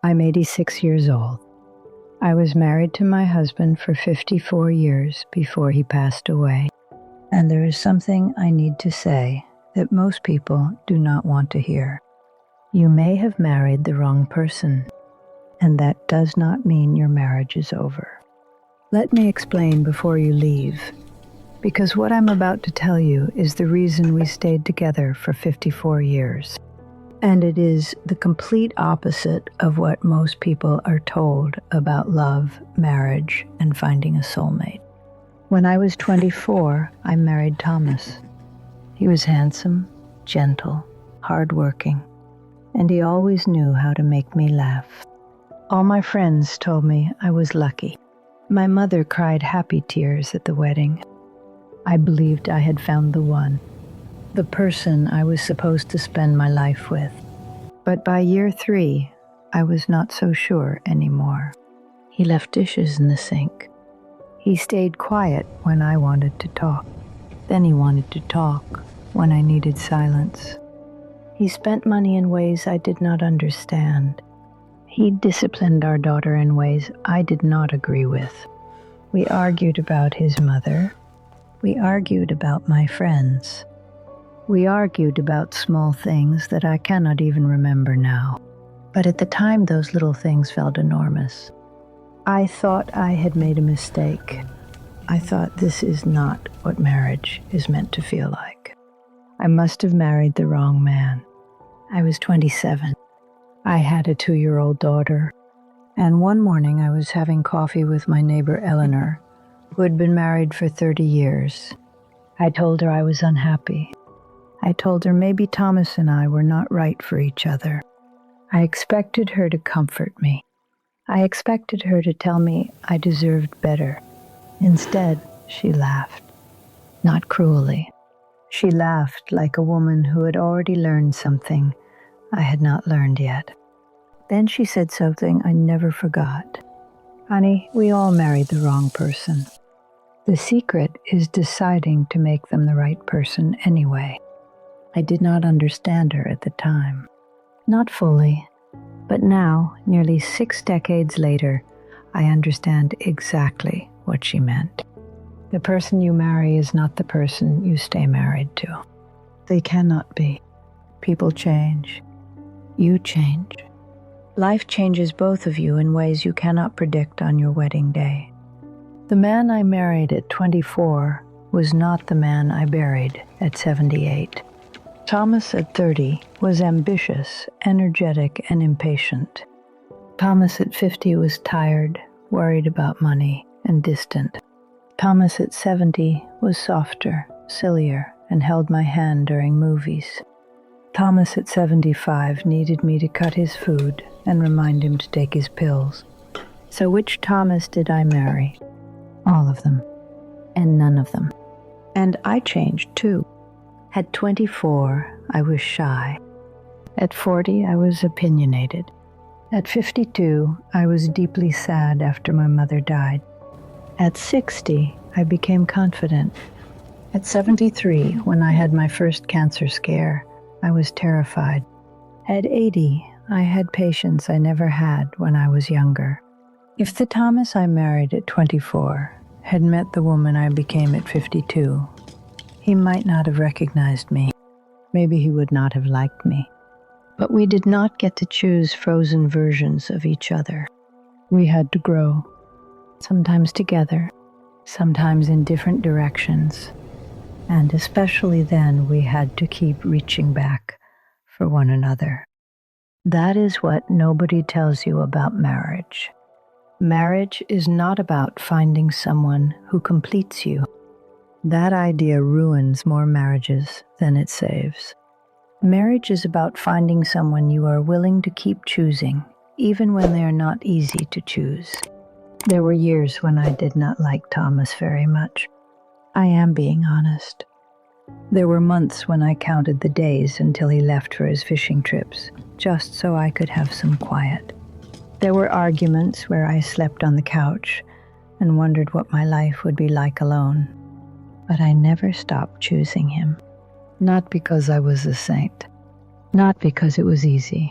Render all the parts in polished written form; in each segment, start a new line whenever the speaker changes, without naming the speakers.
I'm 86 years old. I was married to my husband for 54 years before he passed away. And there is something I need to say that most people do not want to hear. You may have married the wrong person, and that does not mean your marriage is over. Let me explain before you leave, because what I'm about to tell you is the reason we stayed together for 54 years. And it is the complete opposite of what most people are told about love, marriage, and finding a soulmate. When I was 24, I married Thomas. He was handsome, gentle, hardworking, and he always knew how to make me laugh. All my friends told me I was lucky. My mother cried happy tears at the wedding. I believed I had found the one, the person I was supposed to spend my life with. But by year 3, I was not so sure anymore. He left dishes in the sink. He stayed quiet when I wanted to talk. Then he wanted to talk when I needed silence. He spent money in ways I did not understand. He disciplined our daughter in ways I did not agree with. We argued about his mother. We argued about my friends. We argued about small things that I cannot even remember now. But at the time, those little things felt enormous. I thought I had made a mistake. I thought this is not what marriage is meant to feel like. I must have married the wrong man. I was 27. I had a 2-year-old daughter. And one morning I was having coffee with my neighbor Eleanor, who had been married for 30 years. I told her I was unhappy. I told her maybe Thomas and I were not right for each other. I expected her to comfort me. I expected her to tell me I deserved better. Instead, she laughed. Not cruelly. She laughed like a woman who had already learned something I had not learned yet. Then she said something I never forgot. Honey, we all married the wrong person. The secret is deciding to make them the right person anyway. I did not understand her at the time. Not fully, but now, nearly 6 decades later, I understand exactly what she meant. The person you marry is not the person you stay married to. They cannot be. People change. You change. Life changes both of you in ways you cannot predict on your wedding day. The man I married at 24 was not the man I buried at 78. Thomas at 30 was ambitious, energetic, and impatient. Thomas at 50 was tired, worried about money, and distant. Thomas at 70 was softer, sillier, and held my hand during movies. Thomas at 75 needed me to cut his food and remind him to take his pills. So which Thomas did I marry? All of them. And none of them. And I changed too. At 24, I was shy. At 40, I was opinionated. At 52, I was deeply sad after my mother died. At 60, I became confident. At 73, when I had my first cancer scare, I was terrified. At 80, I had patience I never had when I was younger. If the Thomas I married at 24 had met the woman I became at 52, he might not have recognized me. Maybe he would not have liked me. But we did not get to choose frozen versions of each other. We had to grow, sometimes together, sometimes in different directions. And especially then, we had to keep reaching back for one another. That is what nobody tells you about marriage. Marriage is not about finding someone who completes you. That idea ruins more marriages than it saves. Marriage is about finding someone you are willing to keep choosing, even when they are not easy to choose. There were years when I did not like Thomas very much. I am being honest. There were months when I counted the days until he left for his fishing trips, just so I could have some quiet. There were arguments where I slept on the couch and wondered what my life would be like alone. But I never stopped choosing him. Not because I was a saint. Not because it was easy.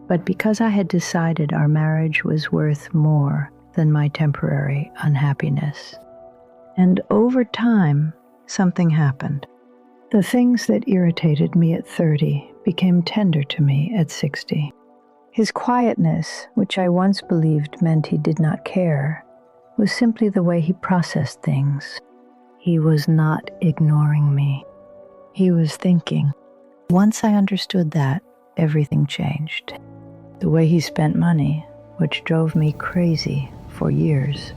But because I had decided our marriage was worth more than my temporary unhappiness. And over time, something happened. The things that irritated me at 30 became tender to me at 60. His quietness, which I once believed meant he did not care, was simply the way he processed things. He was not ignoring me. He was thinking. Once I understood that, everything changed. The way he spent money, which drove me crazy for years,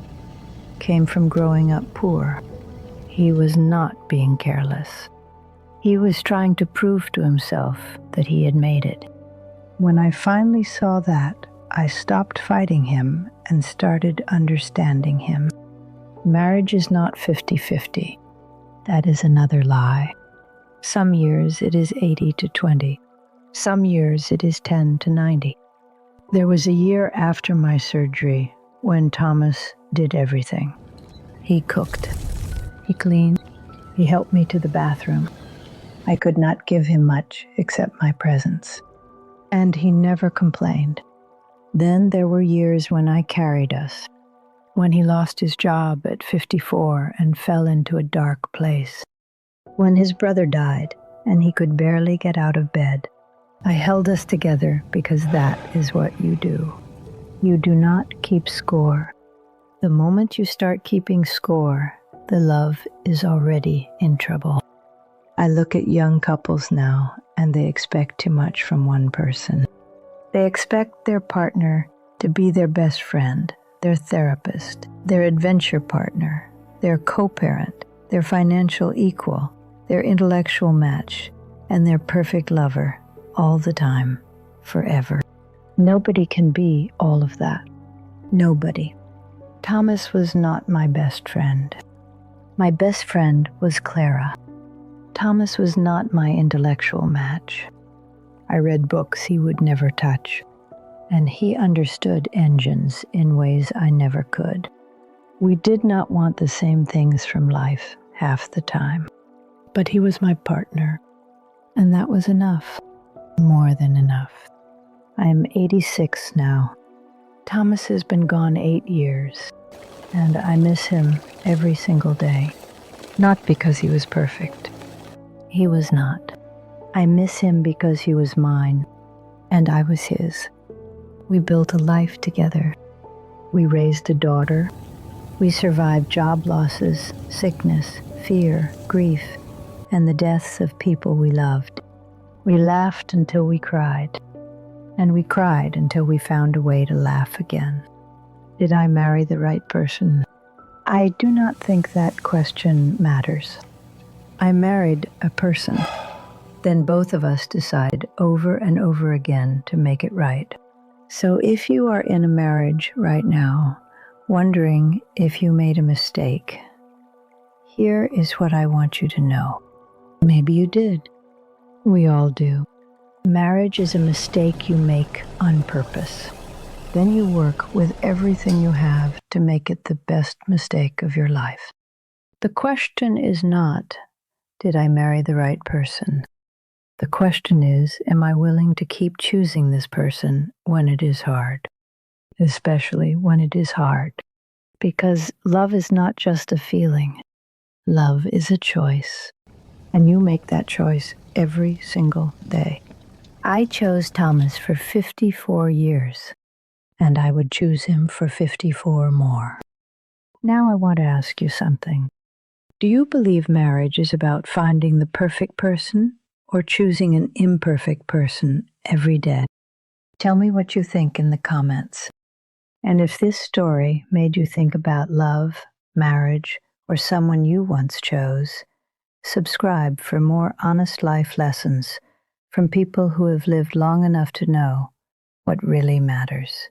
came from growing up poor. He was not being careless. He was trying to prove to himself that he had made it. When I finally saw that, I stopped fighting him and started understanding him. Marriage is not 50-50. That is another lie. Some years it is 80-20. Some years it is 10-90. There was a year after my surgery when Thomas did everything. He cooked. He cleaned. He helped me to the bathroom. I could not give him much except my presence. And he never complained. Then there were years when I carried us, when he lost his job at 54 and fell into a dark place, when his brother died and he could barely get out of bed. I held us together because that is what you do. You do not keep score. The moment you start keeping score, the love is already in trouble. I look at young couples now, and they expect too much from one person. They expect their partner to be their best friend, their therapist, their adventure partner, their co-parent, their financial equal, their intellectual match, and their perfect lover all the time, forever. Nobody can be all of that. Nobody. Thomas was not my best friend. My best friend was Clara. Thomas was not my intellectual match. I read books he would never touch, and he understood engines in ways I never could. We did not want the same things from life half the time, but he was my partner, and that was enough, more than enough. I am 86 now. Thomas has been gone 8 years, and I miss him every single day, not because he was perfect. He was not. I miss him because he was mine, and I was his. We built a life together. We raised a daughter. We survived job losses, sickness, fear, grief, and the deaths of people we loved. We laughed until we cried, and we cried until we found a way to laugh again. Did I marry the right person? I do not think that question matters. I married a person. Then both of us decide over and over again to make it right. So if you are in a marriage right now, wondering if you made a mistake, here is what I want you to know. Maybe you did. We all do. Marriage is a mistake you make on purpose. Then you work with everything you have to make it the best mistake of your life. The question is not, did I marry the right person? The question is, am I willing to keep choosing this person when it is hard? Especially when it is hard. Because love is not just a feeling. Love is a choice. And you make that choice every single day. I chose Thomas for 54 years, and I would choose him for 54 more. Now I want to ask you something. Do you believe marriage is about finding the perfect person or choosing an imperfect person every day? Tell me what you think in the comments. And if this story made you think about love, marriage, or someone you once chose, subscribe for more honest life lessons from people who have lived long enough to know what really matters.